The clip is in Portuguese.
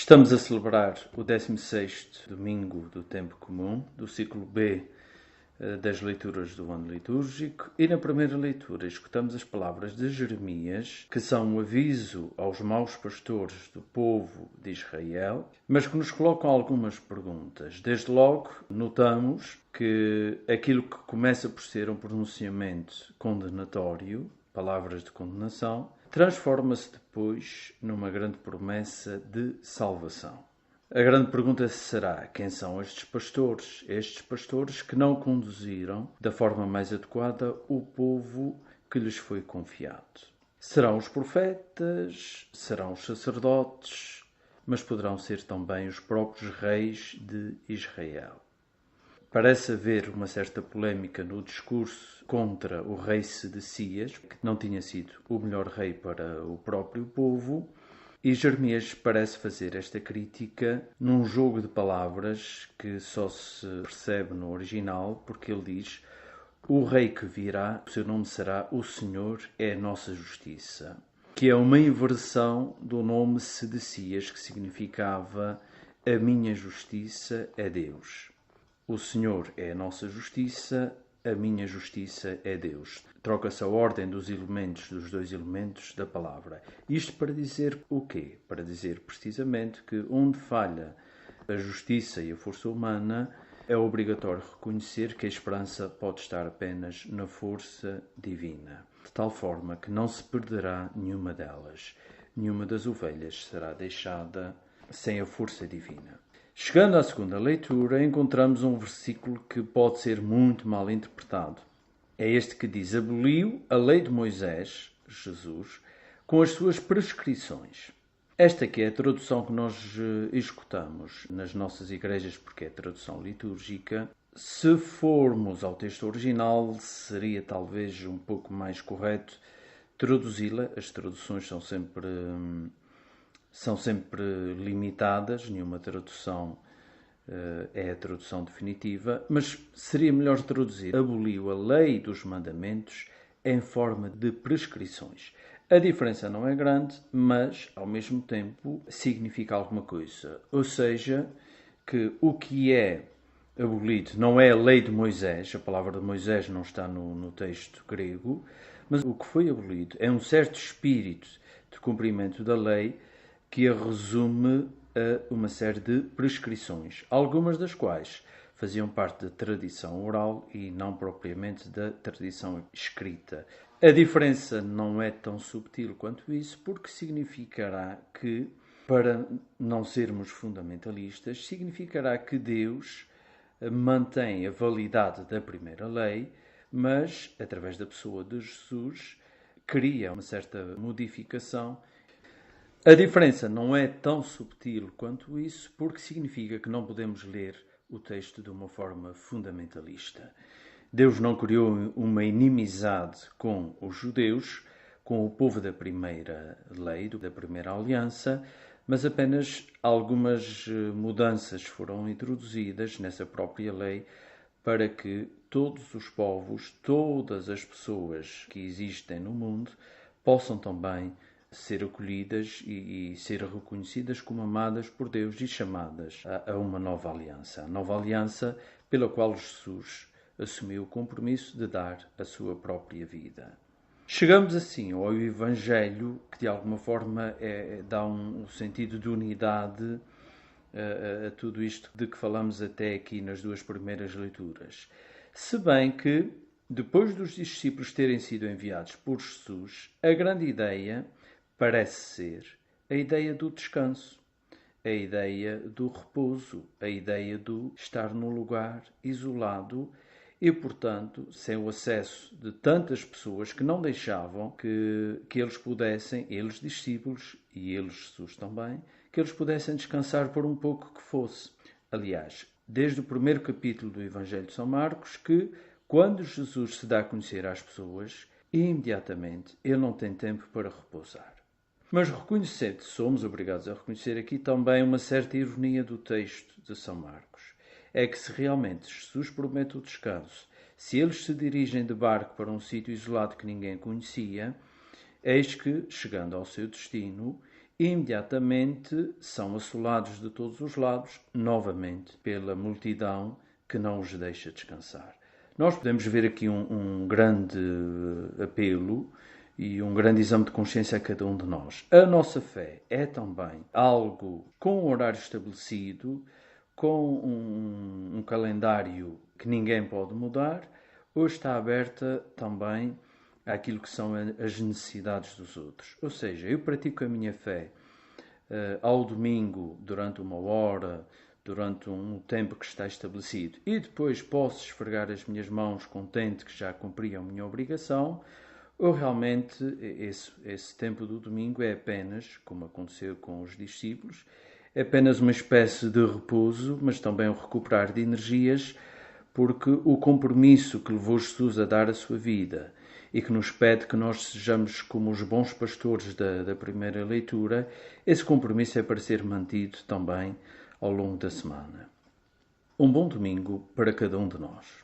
Estamos a celebrar o 16º domingo do Tempo Comum, do ciclo B das leituras do ano litúrgico, e na primeira leitura escutamos as palavras de Jeremias, que são um aviso aos maus pastores do povo de Israel, mas que nos colocam algumas perguntas. Desde logo, notamos que aquilo que começa por ser um pronunciamento condenatório, palavras de condenação, transforma-se depois numa grande promessa de salvação. A grande pergunta será: quem são estes pastores? Estes pastores que não conduziram da forma mais adequada o povo que lhes foi confiado. Serão os profetas, serão os sacerdotes, mas poderão ser também os próprios reis de Israel. Parece haver uma certa polémica no discurso contra o rei Sedecias, que não tinha sido o melhor rei para o próprio povo, e Jeremias parece fazer esta crítica num jogo de palavras que só se percebe no original, porque ele diz: o rei que virá, o seu nome será O Senhor é a Nossa Justiça, que é uma inversão do nome Sedecias, que significava a minha justiça é Deus. O Senhor é a nossa justiça, a minha justiça é Deus. Troca-se a ordem dos dois elementos da palavra. Isto para dizer o quê? Para dizer precisamente que onde falha a justiça e a força humana, é obrigatório reconhecer que a esperança pode estar apenas na força divina, de tal forma que não se perderá nenhuma delas. Nenhuma das ovelhas será deixada sem a força divina. Chegando à segunda leitura, encontramos um versículo que pode ser muito mal interpretado. É este que diz: aboliu a lei de Moisés, Jesus, com as suas prescrições. Esta que é a tradução que nós escutamos nas nossas igrejas, porque é a tradução litúrgica. Se formos ao texto original, seria talvez um pouco mais correto traduzi-la. As traduções são sempre limitadas, nenhuma tradução é a tradução definitiva, mas seria melhor traduzir: aboliu a lei dos mandamentos em forma de prescrições. A diferença não é grande, mas ao mesmo tempo significa alguma coisa. Ou seja, que o que é abolido não é a lei de Moisés, a palavra de Moisés não está no texto grego, mas o que foi abolido é um certo espírito de cumprimento da lei que a resume a uma série de prescrições, algumas das quais faziam parte da tradição oral e não propriamente da tradição escrita. A diferença não é tão subtil quanto isso, porque significará que, para não sermos fundamentalistas, significará que Deus mantém a validade da primeira lei, mas, através da pessoa de Jesus, cria uma certa modificação. A diferença não é tão subtil quanto isso, porque significa que não podemos ler o texto de uma forma fundamentalista. Deus não criou uma inimizade com os judeus, com o povo da primeira lei, da primeira aliança, mas apenas algumas mudanças foram introduzidas nessa própria lei para que todos os povos, todas as pessoas que existem no mundo, possam também ser acolhidas e ser reconhecidas como amadas por Deus e chamadas a uma nova aliança. A nova aliança pela qual Jesus assumiu o compromisso de dar a sua própria vida. Chegamos assim ao Evangelho, que de alguma forma dá um sentido de unidade a tudo isto de que falamos até aqui nas duas primeiras leituras. Se bem que, depois dos discípulos terem sido enviados por Jesus, a grande ideia parece ser a ideia do descanso, a ideia do repouso, a ideia do estar num lugar isolado e, portanto, sem o acesso de tantas pessoas que não deixavam que eles pudessem, eles discípulos e eles Jesus também, que eles pudessem descansar por um pouco que fosse. Aliás, desde o primeiro capítulo do Evangelho de São Marcos, que quando Jesus se dá a conhecer às pessoas, imediatamente ele não tem tempo para repousar. Mas somos obrigados a reconhecer aqui também uma certa ironia do texto de São Marcos. É que se realmente Jesus promete o descanso, se eles se dirigem de barco para um sítio isolado que ninguém conhecia, eis que, chegando ao seu destino, imediatamente são assolados de todos os lados, novamente, pela multidão que não os deixa descansar. Nós podemos ver aqui um grande apelo e um grande exame de consciência a cada um de nós. A nossa fé é também algo com um horário estabelecido, com um calendário que ninguém pode mudar, ou está aberta também àquilo que são as necessidades dos outros. Ou seja, eu pratico a minha fé ao domingo durante 1 hora, durante um tempo que está estabelecido, e depois posso esfregar as minhas mãos contente que já cumpri a minha obrigação, ou realmente esse tempo do domingo é apenas, como aconteceu com os discípulos, é apenas uma espécie de repouso, mas também um recuperar de energias, porque o compromisso que levou Jesus a dar a sua vida e que nos pede que nós sejamos como os bons pastores da primeira leitura, esse compromisso é para ser mantido também ao longo da semana. Um bom domingo para cada um de nós.